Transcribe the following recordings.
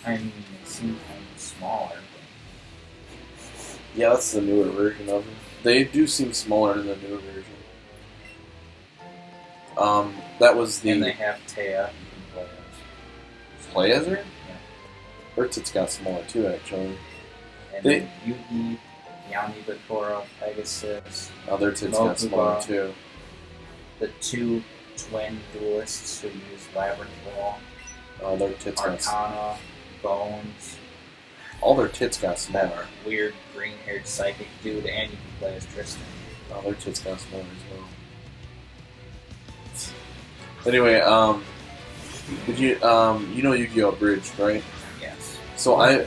I mean, they seem kind of smaller. Yeah, that's the newer version of them. They do seem smaller in the newer version. That was And they the have Taya you can play as. play as her. Yeah. Her tits got smaller too, actually. And They- then Yugi, Yami Bakura, Pegasus, Their tits got smaller Mokuba. too. the two twin duelists who use Labyrinth Wall, Their tits got Arcana, Bones, all their tits got that smaller. weird green-haired psychic dude, and you can play as Tristan. Their tits got smaller as well. Anyway, did you you know Yu-Gi-Oh! Abridged, right? Yes. So I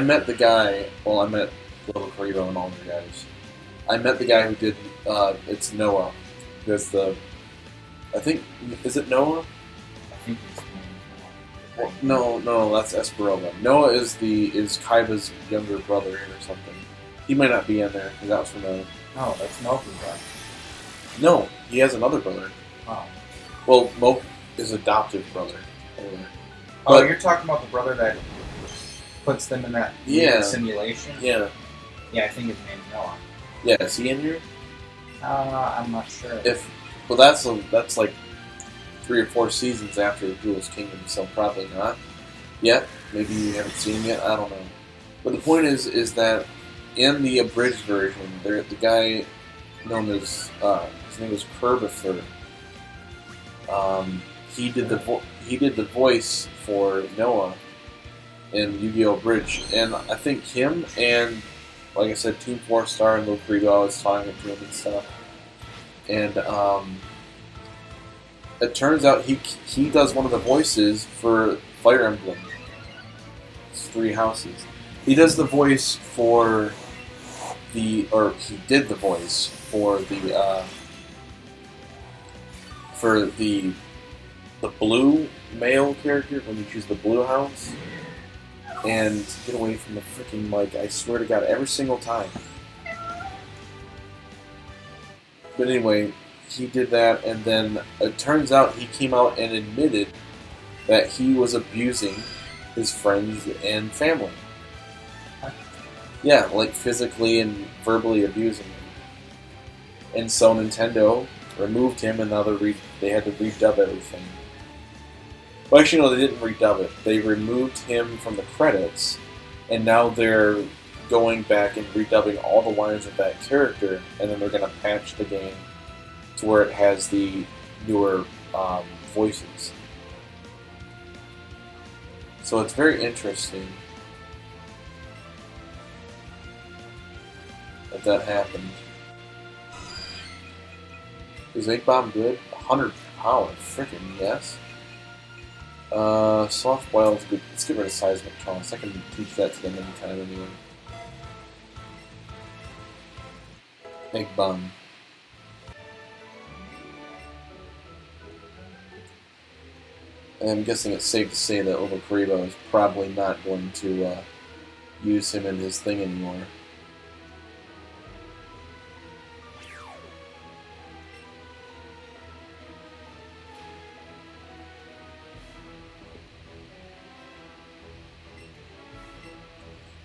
met the guy. Well, I met Little Karibo and all the guys. I met the guy who did. It's Noah. Who's the? I think is it Noah? I think he's Well, no, that's Esperova. Noah is Kaiba's younger brother or something. He might not be in there because that was from a. No, that's Mokuba. No, he has another brother. Oh. Well, Mo is adopted brother. Oh, But- you're talking about the brother that puts them in that Yeah. simulation? Yeah, Yeah, I think his name's Noah. yeah. Is he in here? I'm not sure. Well, that's like 3 or 4 seasons after Duelist Kingdom, so probably not yet. Maybe you haven't seen him yet. I don't know. But the point is that in the abridged version, the guy known as his name is Kerbifer. He did the voice for Noah in Yu-Gi-Oh! Bridge, and I think him and, like I said, Team 4-Star and Lil Credo, I was talking to him and stuff. And it turns out he does one of the voices for Fire Emblem. It's 3 houses. He does the voice for he did the voice for the blue male character when you choose the blue house. And get away from the freaking mic, I swear to God, every single time. But anyway, he did that, and then it turns out he came out and admitted that he was abusing his friends and family. Yeah, like physically and verbally abusing them. And so Nintendo removed him, and now they had to redub everything. Well, actually, no, they didn't redub it. They removed him from the credits, and now they're going back and redubbing all the lines of that character, and then they're going to patch the game to where it has the newer voices. So it's very interesting that happened. Is Egg Bomb good? 100 power, freaking yes. Soft Boil is good. Let's get rid of Seismic Toss. I can teach that to them anytime anyway. Egg Bomb. And I'm guessing it's safe to say that Overkaribo is probably not going to use him in his thing anymore.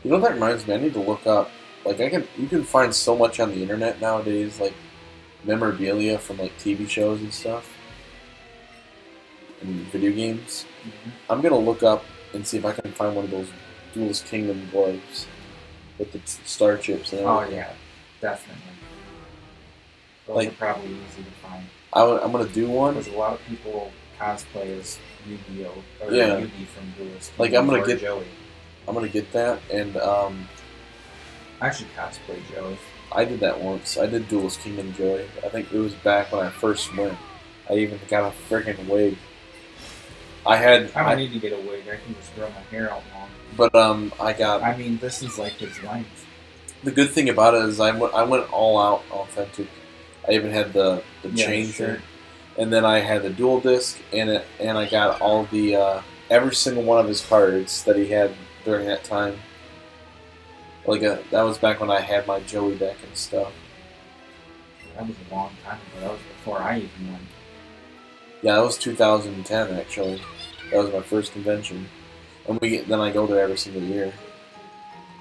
You know what that reminds me? I need to look up. Like you can find so much on the internet nowadays, like memorabilia from like TV shows and stuff, and video games. Mhm. I'm gonna look up and see if I can find one of those Duelist Kingdom gloves with the star chips and Oh everything. yeah, definitely. Those Like- are probably easy to find. I'm gonna do one. Because a lot of people cosplay as Yu-Gi-Oh! Or Yeah. Yugi from Duelist. Like, I'm gonna or get- Joey. I'm gonna get that, and I should cosplay Joey. I did that once. I did Duelist Kingdom Joy. I think it was back when I first went. I even got a freaking wig. I I don't need to get a wig. I can just grow my hair out long. but I got. I mean, this is like his length. The good thing about it is I went all out authentic. I even had the chain sure. thing, and then I had the dual disc in it, and I got all the every single one of his cards that he had during that time. Like that was back when I had my Joey deck and stuff. That was a long time ago. That was before I even went. Yeah, that was 2010 actually. That was my first convention. and then I go there every single year.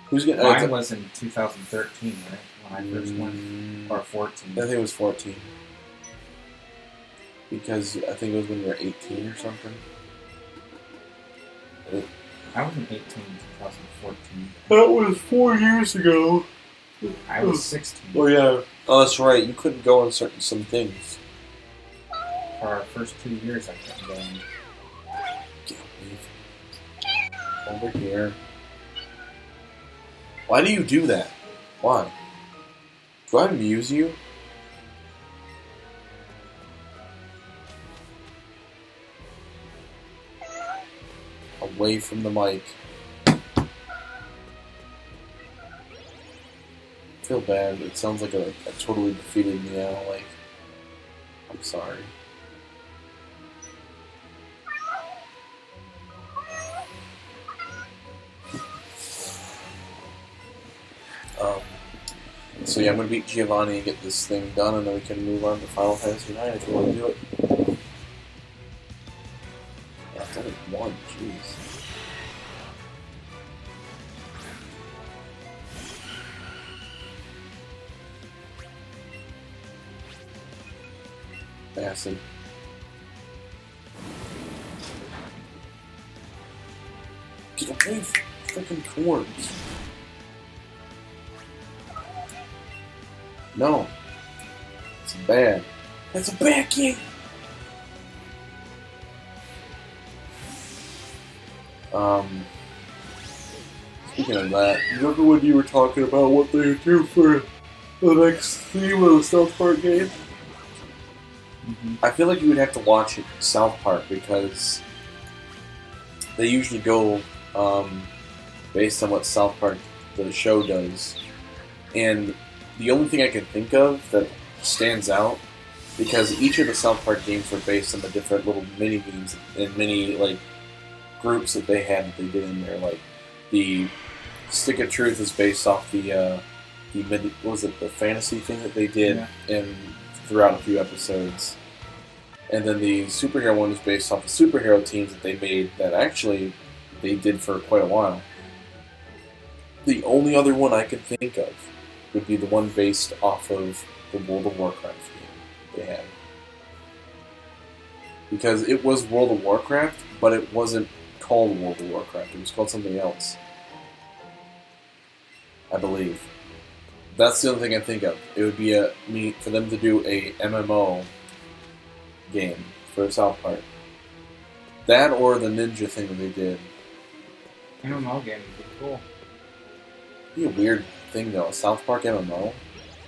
Who's getting? Mine was in 2013, right? When I first went, or 14. I think it was 14. Because I think it was when you were 18 or something. I was in 18 in 2014. That was 4 years ago. I was 16. Oh yeah. Oh, that's right. You couldn't go on some things. For our first 2 years, I kept going. Over here. Why do you do that? Why? Do I amuse you? Away from the mic. I feel bad. It sounds like a totally defeated meow. Like, I'm sorry. So yeah, I'm gonna beat Giovanni and get this thing done, and then we can move on to Final Fantasy IX if you want to do it. Yeah, I've done it one. Jeez. Acid. Get away from freaking cords. No. It's bad. That's a bad game. Speaking of that, remember when you were talking about what they do for the next theme of the South Park game? Mm-hmm. I feel like you would have to watch it, South Park, because they usually go based on what South Park, the show, does. And the only thing I can think of that stands out, because each of the South Park games were based on the different little mini games and mini like groups that they had that they did in there. Like the Stick of Truth is based off the what was it, the fantasy thing that they did in throughout a few episodes, and then the superhero one is based off the superhero teams that they made that actually they did for quite a while. The only other one I can think of would be the one based off of the World of Warcraft game they had. Because it was World of Warcraft, but it wasn't called World of Warcraft. It was called something else. I believe. That's the only thing I think of. It would be for them to do a MMO game for South Park. That or the ninja thing that they did. MMO game would be cool. It'd be a weird thing though, a South Park MMO.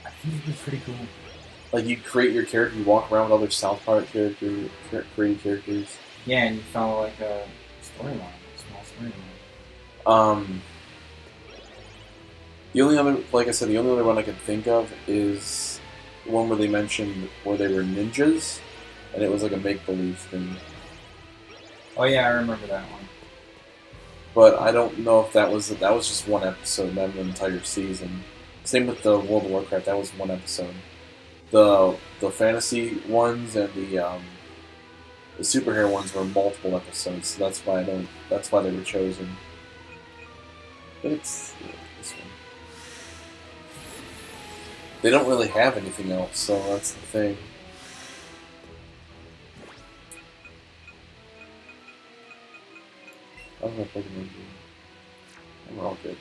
I think it'd be pretty cool. Like you create your character, you walk around with other South Park created characters. Yeah, and you follow like a storyline, a small storyline. The only other, like I said, the only other one I can think of is the one where they mentioned where they were ninjas, and it was like a make-believe thing. Oh yeah, I remember that one. But I don't know if that was just one episode, not an entire season. Same with the World of Warcraft, that was one episode. The fantasy ones and the superhero ones were multiple episodes, so that's why they were chosen. But it's this one. They don't really have anything else, so that's the thing. I don't know if I can do. We're all good.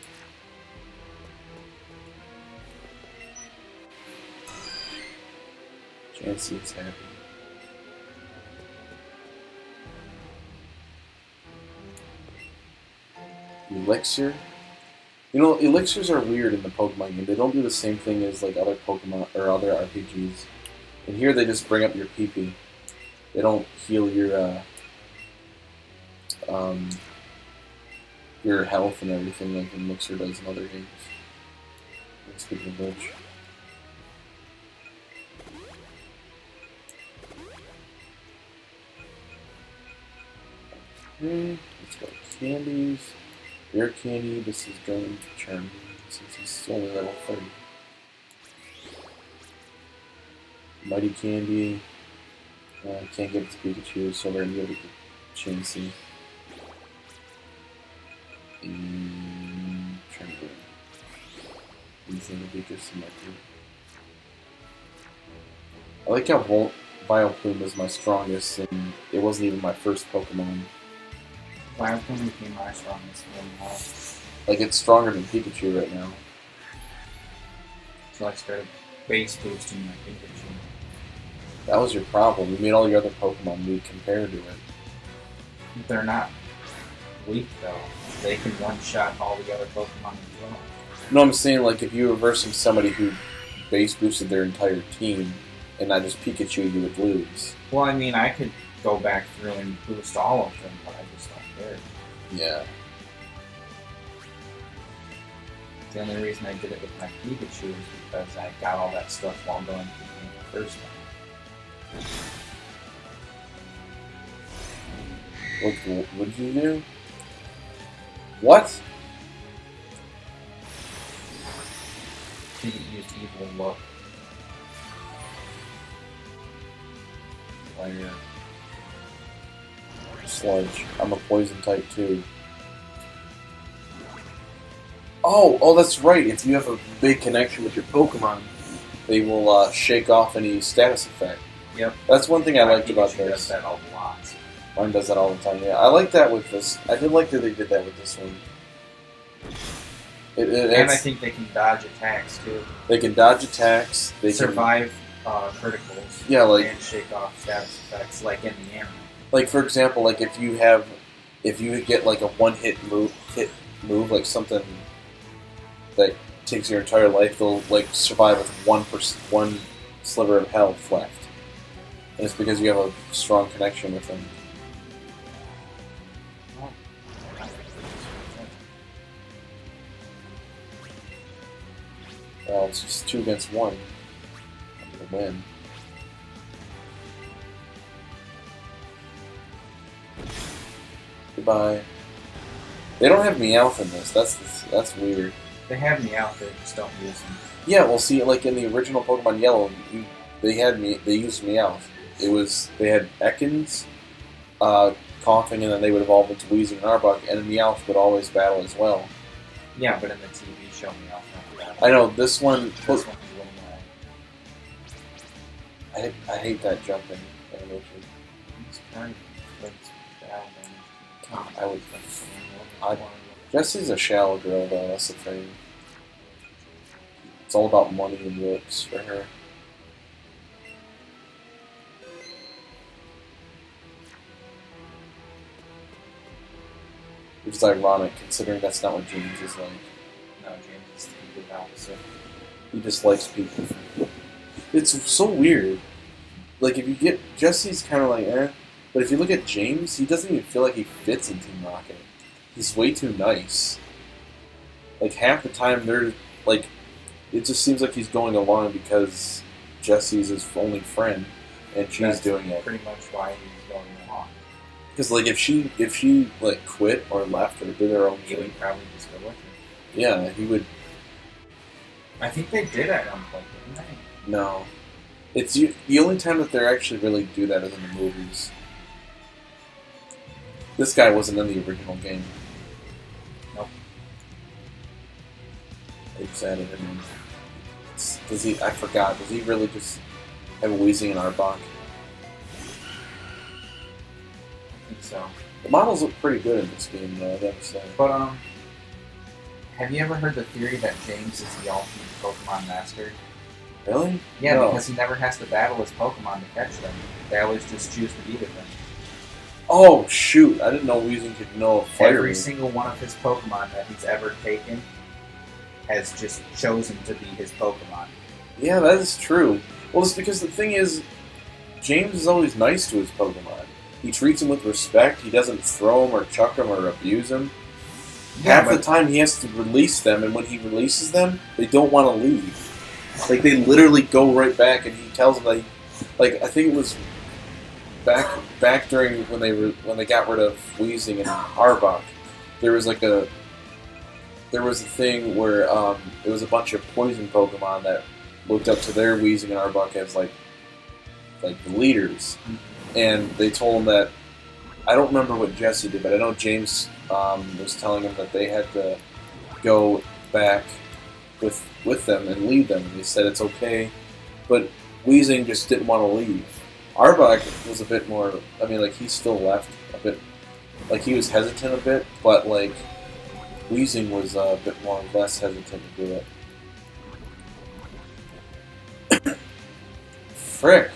Jan seems happy. Elixir? You know, elixirs are weird in the Pokemon game. They don't do the same thing as like other Pokemon or other RPGs. And here they just bring up your PP. They don't heal your health and everything like an elixir does in other games. Speaking of which. Let's go candies. Rare candy, this is going to Charm since he's only level 30. Mighty candy. Can't get it to Pikachu, so we're going to go to Chansey. Trying to anything would be good to my team. I like how Vileplume is my strongest, and it wasn't even my first Pokemon. Vileplume became my strongest one. Like, it's stronger than Pikachu right now. So I started base boosting my Pikachu. That was your problem. You made all your other Pokemon weak compared to it. They're not weak though. They can one-shot all the other Pokemon as well. No, I'm saying, like, if you were versing somebody who base boosted their entire team, and not just Pikachu, you would lose. Well, I mean, I could go back through and boost all of them, but I just don't care. Yeah. The only reason I did it with my Pikachu is because I got all that stuff while going through the game the first time. What did you do? What? He used Evil Look. Fire. Sludge. I'm a poison type too. Oh, that's right. If you have a big connection with your Pokemon, they will shake off any status effect. Yep. That's one thing I liked about Pikachu this. does that a lot. Mine does that all the time. Yeah, I like that with this. I did like that they did that with this one. And I think they can dodge attacks too. They can dodge attacks. They survive criticals. Yeah, like and shake off status effects, like in the anime. Like, for example, like if you get like a one-hit move, like something that takes your entire life, they'll like survive with one sliver of health left, and it's because you have a strong connection with them. Well, it's just 2 against 1. I'm gonna win. Goodbye. They don't have Meowth in this. That's weird. They have Meowth, they just don't use them. Yeah, well, see, like in the original Pokemon Yellow, they used Meowth. They had Ekans, coughing, and then they would evolve into Weezing and Arbok, and Meowth would always battle as well. Yeah, but in the TV show, Meowth never battled. I know this one. This one's a little more. I hate that jumping animation. It's kind of like battle damage. I would. Jessie's a shallow girl, though. That's the thing. It's all about money and looks for her. Which is ironic, considering that's not what James is like. No, James is the complete opposite. He just likes people. It's so weird. Like, if you get... Jesse's kind of like, eh. But if you look at James, he doesn't even feel like he fits in Team Rocket. He's way too nice. Like, half the time, they're, like... It just seems like he's going along because Jesse's his only friend, and she's doing it. Pretty much why he's going along. Because, like, if she like, quit or left or did her own He thing... would probably just go with her. Yeah, he would... I think they did at one point, didn't they? No. It's the only time that they actually really do that is in the movies. This guy wasn't in the original game. Nope. They just added him in. Does he? I forgot. Does he really just have a Weezing and Arbok? I think so. The models look pretty good in this game, though, I gotta say. But, have you ever heard the theory that James is the ultimate Pokemon master? Really? Yeah, No. because he never has to battle his Pokemon to catch them. They always just choose to be with them. Oh, shoot. I didn't know Weezing could know a fire Every move. single one of his Pokemon that he's ever taken has just chosen to be his Pokemon. Yeah, that is true. Well, it's because the thing is, James is always nice to his Pokemon. He treats them with respect. He doesn't throw them or chuck them or abuse them. Half the time he has to release them, and when he releases them, they don't want to leave. Like, they literally go right back, and he tells them, like I think it was back during when they got rid of Weezing and Arbok, there was a thing where it was a bunch of poison Pokemon that looked up to their Weezing and Arbok as like the leaders, and they told them that I don't remember what Jesse did, but I know James was telling him that they had to go back with them and leave them. And they said it's okay, but Weezing just didn't want to leave. Arbok was a bit more. I mean, like he still left a bit. Like he was hesitant a bit, but like Weezing was a bit more less hesitant to do it. Frick.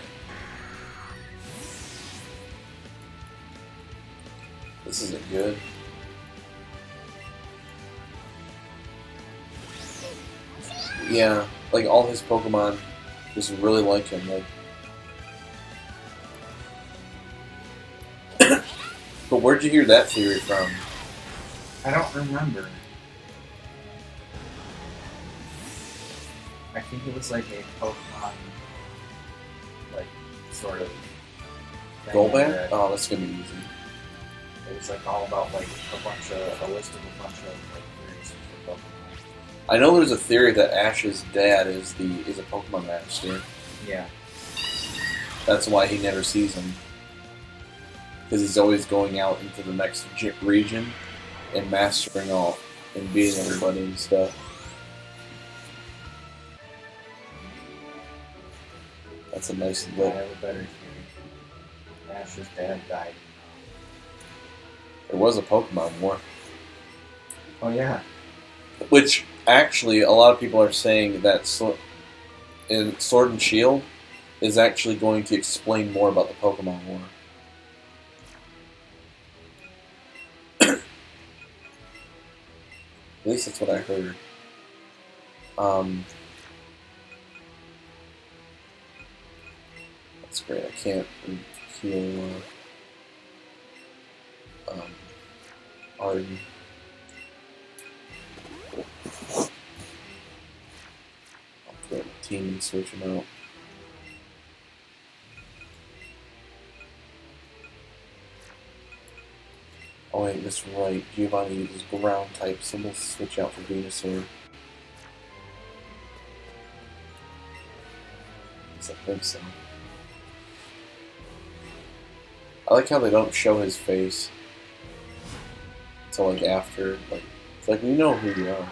This isn't good. Yeah, like all his Pokemon just really like him. Like, but where'd you hear that theory from? I don't remember. I think it was like a Pokemon, like, sort of thing Go back? that- Oh, that's gonna be easy. It was like all about like a list of a bunch of like theories for Pokemon. I know there's a theory that Ash's dad is a Pokemon master. Yeah. That's why he never sees him. Because he's always going out into the next region and mastering all and beating everybody and stuff. That's a nice I look. have a better theory. Ash's dad died. There was a Pokemon War. Oh yeah. Which, actually, a lot of people are saying that in Sword and Shield is actually going to explain more about the Pokemon War. At least that's what I heard. That's great. I can't heal Arden. I'll create a team and switch them out. Oh wait, that's right. Giovanni uses ground type, so we'll switch out for Venusaur. I think so. I like how they don't show his face until like after. Like it's like we know who you are.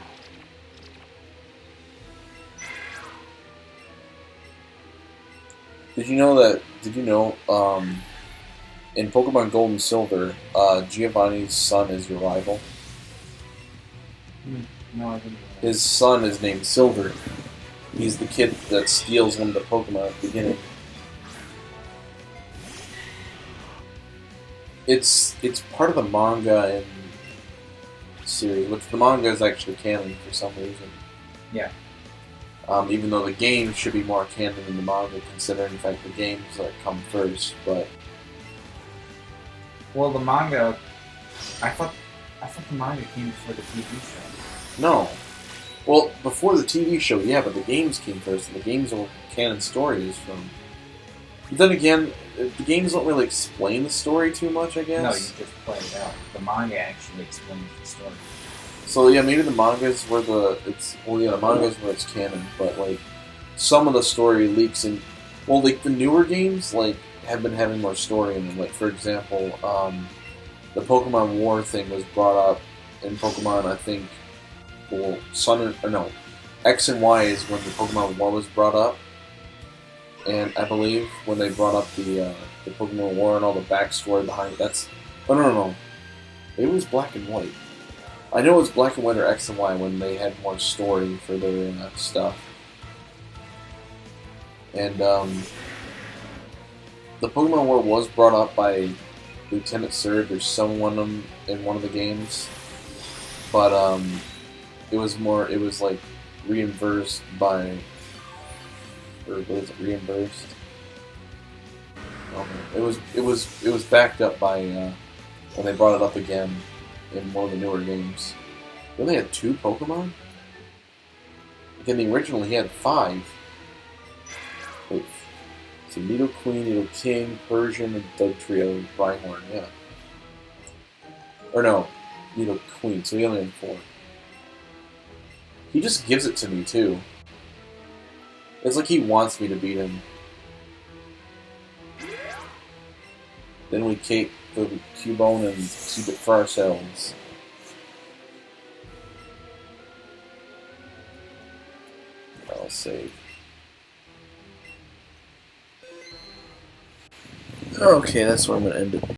Did you know that? Did you know? In Pokemon Gold and Silver, Giovanni's son is your rival. No, I didn't know. His son is named Silver. He's the kid that steals one of the Pokemon at the beginning. It's part of the manga and series, which the manga is actually canon for some reason. Yeah. Even though the game should be more canon than the manga, considering the fact the games come first. But Well, the manga. I thought the manga came before the TV show. no, well, before the TV show, yeah, but the games came first, and the games are what the canon story is from. But then again, the games don't really explain the story too much, I guess. No, you just play it out. The manga actually explains the story. So yeah, maybe the manga is where the manga is where it's canon, but like some of the story leaks in. Well, like the newer games, like have been having more story in them. Like for example, the Pokemon War thing was brought up in Pokemon. I think, well, X and Y is when the Pokemon War was brought up, and I believe when they brought up the Pokemon War and all the backstory behind it. That's no. It was Black and White. I know it was Black and White or X and Y when they had more story for their stuff. And the Pokemon War was brought up by Lieutenant Surge or someone in one of the games, but it was like reimbursed by, or was it reimbursed? It was backed up by when they brought it up again in one of the newer games. He only had 2 Pokemon? Like in the original, he had 5. Wait, so Nidoqueen, Nidoking, Persian, and Dugtrio, Rhyhorn, yeah. Or no, Nidoqueen, so he only had 4. He just gives it to me, too. It's like he wants me to beat him. Then we the Cubone and keep it for ourselves. I'll save. Okay, that's where I'm going to end it.